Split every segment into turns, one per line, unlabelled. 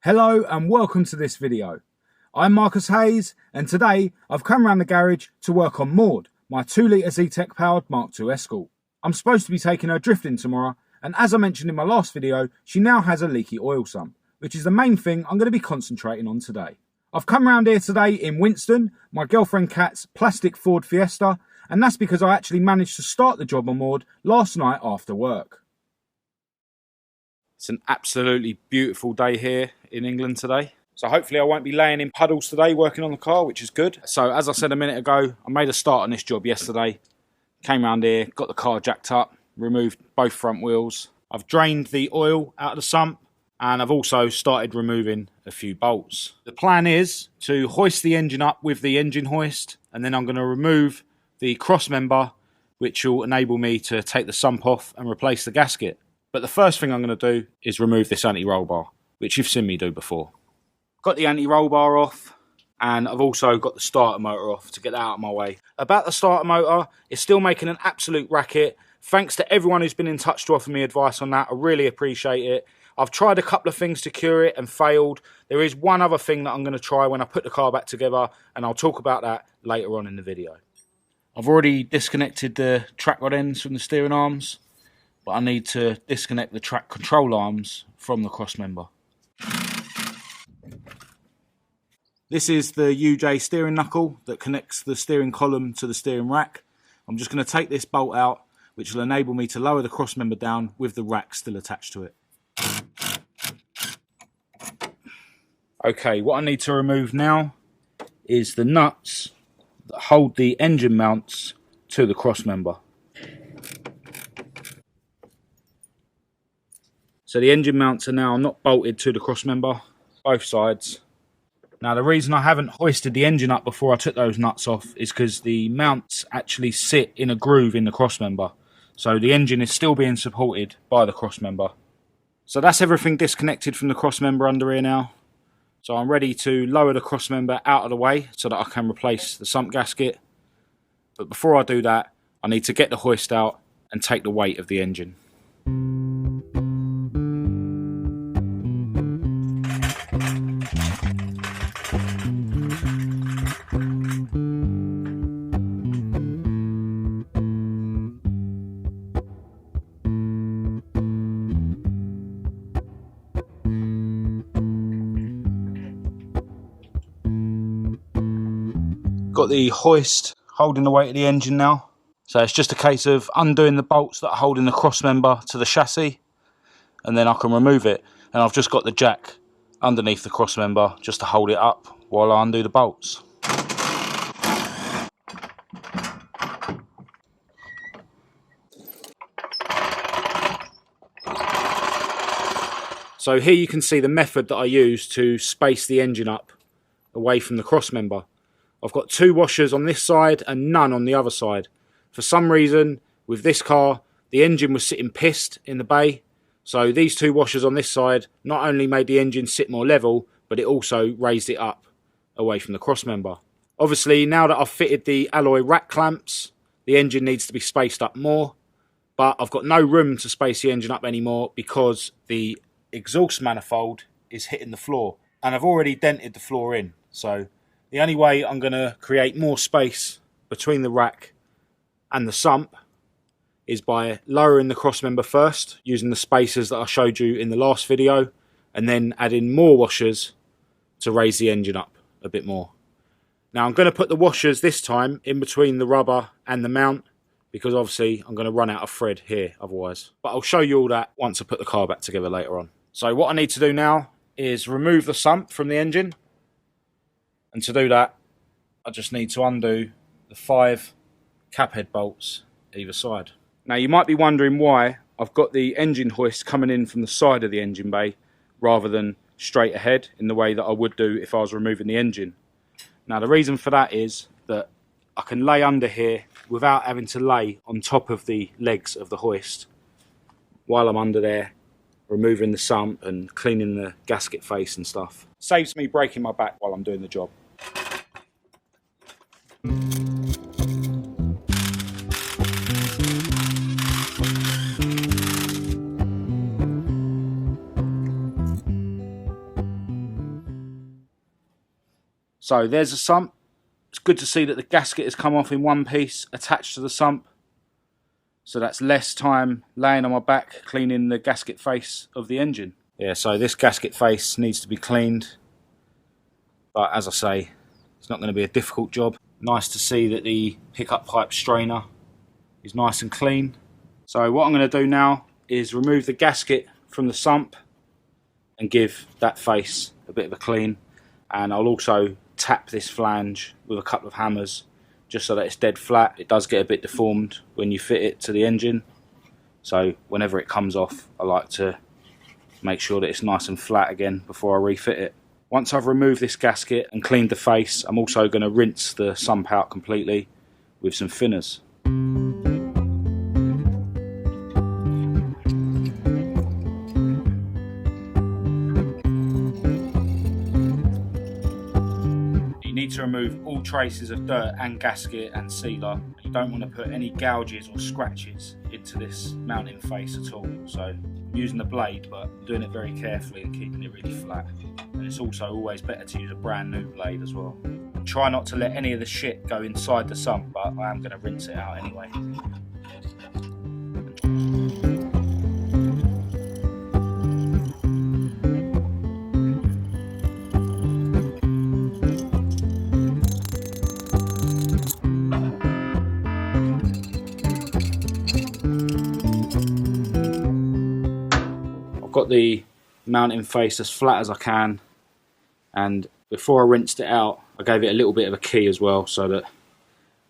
Hello and welcome to this video. I'm Marcus Hayes and today I've come around the garage to work on Maude, my 2-litre Zetec powered Mk2 Escort. I'm supposed to be taking her drifting tomorrow, and as I mentioned in my last video, she now has a leaky oil sump, which is the main thing I'm going to be concentrating on today. I've come around here today in Winston, my girlfriend Kat's plastic Ford Fiesta, and that's because I actually managed to start the job on Maude last night after work. It's an absolutely beautiful day here in England today. So hopefully I won't be laying in puddles today working on the car, which is good. So as I said a minute ago, I made a start on this job yesterday. Came around here, got the car jacked up, removed both front wheels. I've drained the oil out of the sump and I've also started removing a few bolts. The plan is to hoist the engine up with the engine hoist, and then I'm going to remove the crossmember, which will enable me to take the sump off and replace the gasket. But the first thing I'm going to do is remove this anti-roll bar, which you've seen me do before. Got the anti-roll bar off, and I've also got the starter motor off to get that out of my way. About the starter motor, it's still making an absolute racket. Thanks to everyone who's been in touch to offer me advice on that. I really appreciate it. I've tried a couple of things to cure it and failed. There is one other thing that I'm going to try when I put the car back together, and I'll talk about that later on in the video. I've already disconnected the track rod ends from the steering arms, but I need to disconnect the track control arms from the crossmember. This is the UJ steering knuckle that connects the steering column to the steering rack. I'm just going to take this bolt out, which will enable me to lower the crossmember down with the rack still attached to it. Okay, what I need to remove now is the nuts that hold the engine mounts to the crossmember. So the engine mounts are now not bolted to the crossmember, both sides. Now the reason I haven't hoisted the engine up before I took those nuts off is because the mounts actually sit in a groove in the crossmember. So the engine is still being supported by the crossmember. So that's everything disconnected from the crossmember under here now. So I'm ready to lower the crossmember out of the way so that I can replace the sump gasket. But before I do that, I need to get the hoist out and take the weight of the engine. Got the hoist holding the weight of the engine now, so it's just a case of undoing the bolts that are holding the crossmember to the chassis, and then I can remove it. And I've just got the jack underneath the crossmember just to hold it up while I undo the bolts. So here you can see the method that I use to space the engine up away from the crossmember. I've got 2 washers on this side and none on the other side. For some reason, with this car, the engine was sitting pissed in the bay. So these 2 washers on this side not only made the engine sit more level, but it also raised it up away from the crossmember. Obviously, now that I've fitted the alloy rack clamps, the engine needs to be spaced up more. But I've got no room to space the engine up anymore because the exhaust manifold is hitting the floor. And I've already dented the floor in, so the only way I'm going to create more space between the rack and the sump is by lowering the crossmember first, using the spacers that I showed you in the last video, and then adding more washers to raise the engine up a bit more. Now I'm going to put the washers this time in between the rubber and the mount, because obviously I'm going to run out of thread here otherwise. But I'll show you all that once I put the car back together later on. So what I need to do now is remove the sump from the engine. And to do that, I just need to undo the 5 cap head bolts either side. Now you might be wondering why I've got the engine hoist coming in from the side of the engine bay rather than straight ahead in the way that I would do if I was removing the engine. Now the reason for that is that I can lay under here without having to lay on top of the legs of the hoist while I'm under there removing the sump and cleaning the gasket face and stuff. Saves me breaking my back while I'm doing the job. So there's a sump. It's good to see that the gasket has come off in one piece attached to the sump. So that's less time laying on my back cleaning the gasket face of the engine. Yeah, so this gasket face needs to be cleaned. But as I say, it's not going to be a difficult job. Nice to see that the pickup pipe strainer is nice and clean. So what I'm going to do now is remove the gasket from the sump and give that face a bit of a clean. And I'll also tap this flange with a couple of hammers just so that it's dead flat. It does get a bit deformed when you fit it to the engine, so whenever it comes off I like to make sure that it's nice and flat again before I refit it. Once I've removed this gasket and cleaned the face, I'm also going to rinse the sump out completely with some thinners. To remove all traces of dirt and gasket and sealer. You don't want to put any gouges or scratches into this mounting face at all. So I'm using the blade, but doing it very carefully and keeping it really flat. And it's also always better to use a brand new blade as well. And try not to let any of the shit go inside the sump, but I am going to rinse it out anyway. Got the mounting face as flat as I can, and before I rinsed it out I gave it a little bit of a key as well so that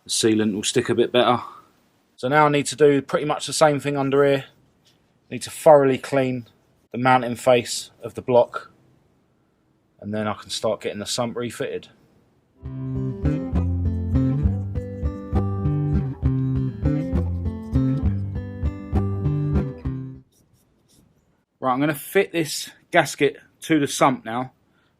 the sealant will stick a bit better. So now I need to do pretty much the same thing under here. I need to thoroughly clean the mounting face of the block, and then I can start getting the sump refitted. Right, I'm going to fit this gasket to the sump now.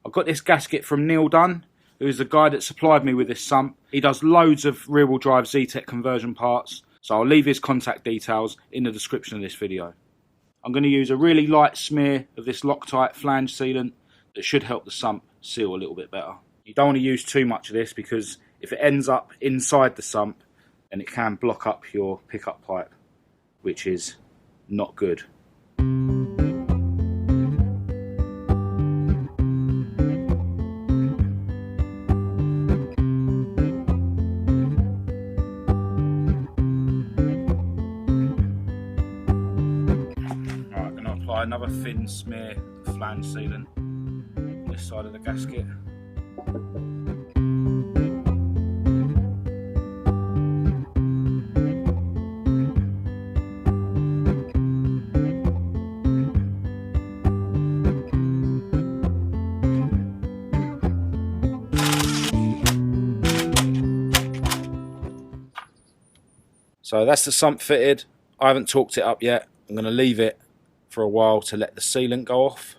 I've got this gasket from Neil Dunn, who's the guy that supplied me with this sump. He does loads of rear-wheel drive ZTEC conversion parts, so I'll leave his contact details in the description of this video. I'm going to use a really light smear of this Loctite flange sealant that should help the sump seal a little bit better. You don't want to use too much of this because if it ends up inside the sump, then it can block up your pickup pipe, which is not good. Another thin smear of flange sealant on this side of the gasket. So that's the sump fitted. I haven't torqued it up yet. I'm going to leave it for a while to let the sealant go off.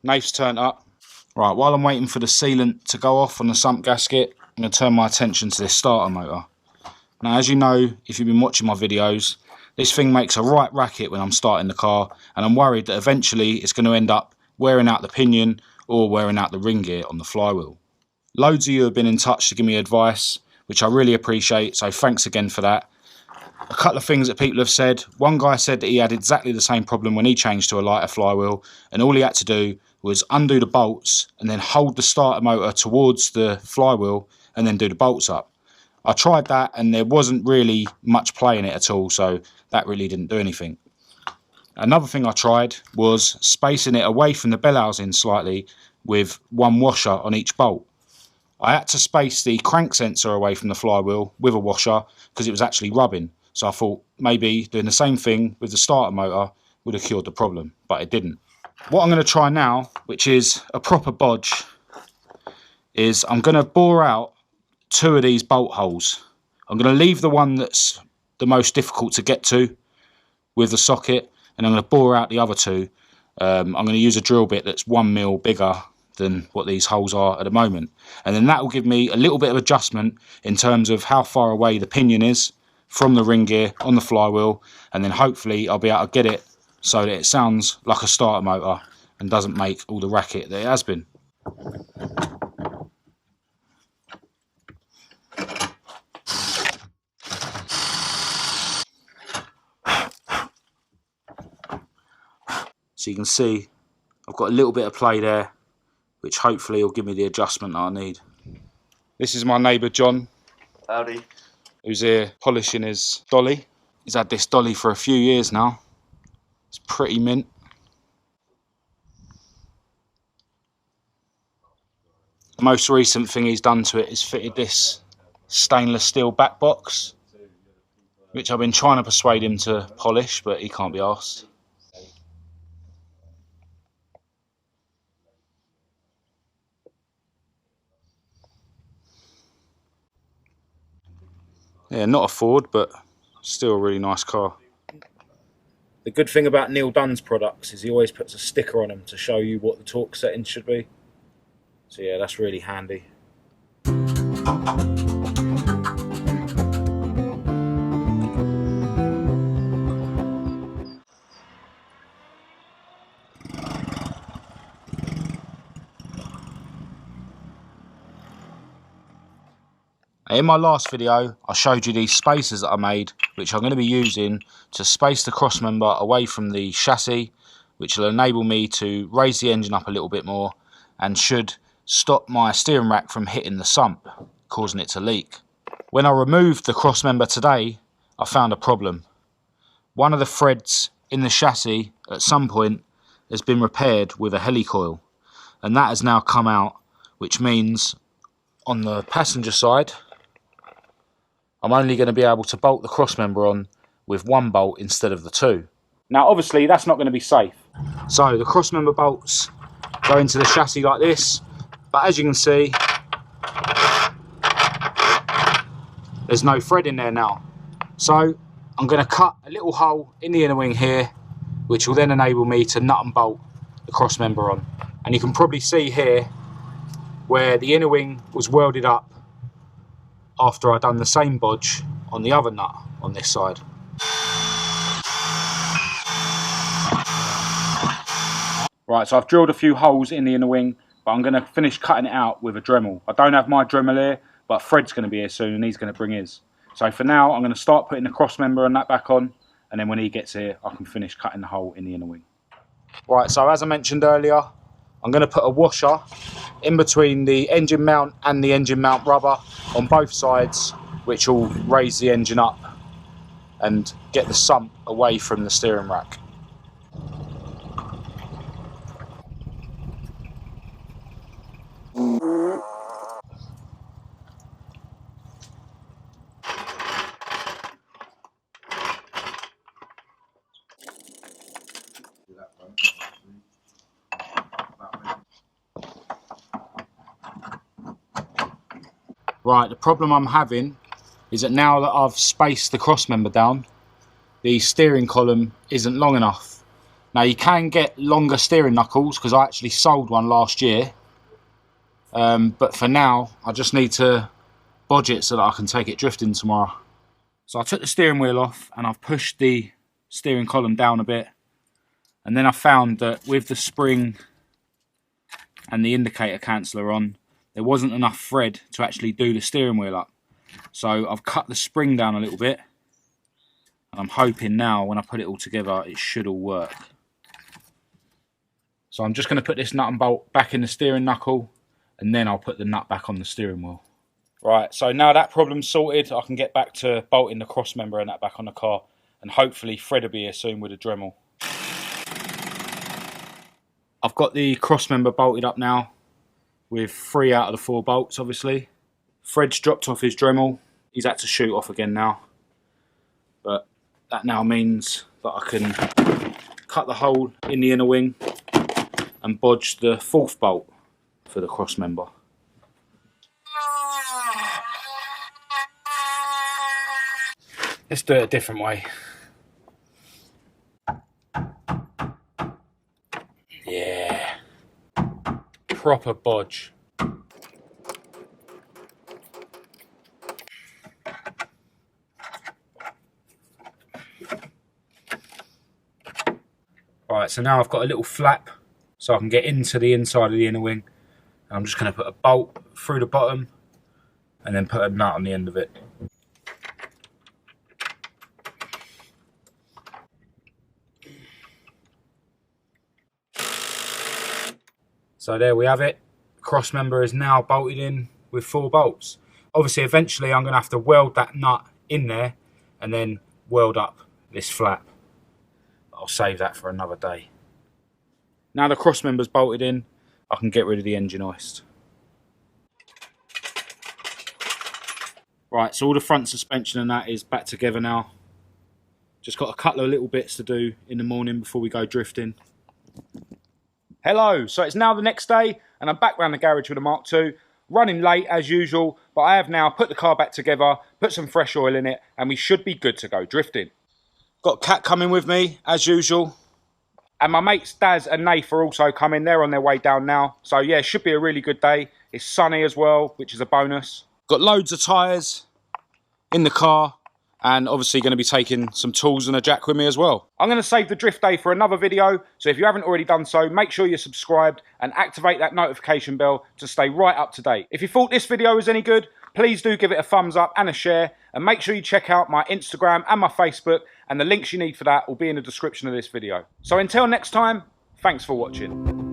Nafe's turned up. Right, while I'm waiting for the sealant to go off on the sump gasket, I'm going to turn my attention to this starter motor. Now, as you know, if you've been watching my videos, this thing makes a right racket when I'm starting the car, and I'm worried that eventually it's going to end up wearing out the pinion or wearing out the ring gear on the flywheel. Loads of you have been in touch to give me advice, which I really appreciate, so thanks again for that. A couple of things that people have said. One guy said that he had exactly the same problem when he changed to a lighter flywheel, and all he had to do was undo the bolts and then hold the starter motor towards the flywheel and then do the bolts up. I tried that and there wasn't really much play in it at all, so that really didn't do anything. Another thing I tried was spacing it away from the bell housing slightly with one washer on each bolt. I had to space the crank sensor away from the flywheel with a washer because it was actually rubbing. So I thought maybe doing the same thing with the starter motor would have cured the problem, but it didn't. What I'm going to try now, which is a proper bodge, is I'm going to bore out two of these bolt holes. I'm going to leave the one that's the most difficult to get to with the socket, and I'm going to bore out the other two. I'm going to use a drill bit that's 1 mil bigger than what these holes are at the moment. And then that will give me a little bit of adjustment in terms of how far away the pinion is from the ring gear on the flywheel, and then hopefully I'll be able to get it so that it sounds like a starter motor and doesn't make all the racket that it has been. So you can see I've got a little bit of play there, which hopefully will give me the adjustment that I need. This is my neighbour John.
Howdy.
Who's here polishing his Dolly. He's had this Dolly for a few years now. It's pretty mint. The most recent thing he's done to it is fitted this stainless steel back box, which I've been trying to persuade him to polish, but he can't be arsed. Yeah, not a Ford, but still a really nice car. The good thing about Neil Dunn's products is he always puts a sticker on them to show you what the torque settings should be. So yeah, that's really handy. In my last video, I showed you these spacers that I made, which I'm going to be using to space the crossmember away from the chassis, which will enable me to raise the engine up a little bit more and should stop my steering rack from hitting the sump, causing it to leak. When I removed the crossmember today, I found a problem. One of the threads in the chassis at some point has been repaired with a helicoil, and that has now come out, which means on the passenger side I'm only going to be able to bolt the crossmember on with one bolt instead of the two. Now obviously that's not going to be safe. So the crossmember bolts go into the chassis like this, but as you can see, there's no thread in there now. So I'm going to cut a little hole in the inner wing here, which will then enable me to nut and bolt the crossmember on. And you can probably see here where the inner wing was welded up after I'd done the same bodge on the other nut on this side. Right, so I've drilled a few holes in the inner wing, but I'm going to finish cutting it out with a Dremel. I don't have my Dremel here, but Fred's going to be here soon and he's going to bring his. So for now, I'm going to start putting the crossmember and that back on, and then when he gets here, I can finish cutting the hole in the inner wing. Right, so as I mentioned earlier, I'm going to put a washer in between the engine mount and the engine mount rubber on both sides, which will raise the engine up and get the sump away from the steering rack. Right, the problem I'm having is that now that I've spaced the crossmember down, the steering column isn't long enough. Now you can get longer steering knuckles because I actually sold one last year, but for now I just need to bodge it so that I can take it drifting tomorrow. So I took the steering wheel off and I've pushed the steering column down a bit, and then I found that with the spring and the indicator canceller on, there wasn't enough thread to actually do the steering wheel up. So I've cut the spring down a little bit, and I'm hoping now when I put it all together it should all work. So I'm just going to put this nut and bolt back in the steering knuckle, and then I'll put the nut back on the steering wheel. Right, so now that problem's sorted, I can get back to bolting the crossmember and that back on the car, and hopefully Fred will be here soon with a Dremel. I've got the crossmember bolted up now with 3 out of the 4 bolts, obviously. Fred's dropped off his Dremel. He's had to shoot off again now. But that now means that I can cut the hole in the inner wing and bodge the 4th bolt for the crossmember. Let's do it a different way. Yeah. Proper bodge. Right, so now I've got a little flap so I can get into the inside of the inner wing. And I'm just going to put a bolt through the bottom and then put a nut on the end of it. So there we have it. Crossmember is now bolted in with 4 bolts. Obviously, eventually I'm going to have to weld that nut in there and then weld up this flap. I'll save that for another day. Now the crossmember's bolted in, I can get rid of the engine hoist. Right, so all the front suspension and that is back together now. Just got a couple of little bits to do in the morning before we go drifting. Hello, so it's now the next day and I'm back round the garage with the Mk2. Running late as usual, but I have now put the car back together, put some fresh oil in it, and we should be good to go drifting. Got Kat coming with me, as usual. And my mates Daz and Nath are also coming. They're on their way down now. So yeah, it should be a really good day. It's sunny as well, which is a bonus. Got loads of tyres in the car. And obviously going to be taking some tools and a jack with me as well. I'm going to save the drift day for another video. So if you haven't already done so, make sure you're subscribed and activate that notification bell to stay right up to date. If you thought this video was any good, please do give it a thumbs up and a share. And make sure you check out my Instagram and my Facebook. And the links you need for that will be in the description of this video. So until next time, thanks for watching.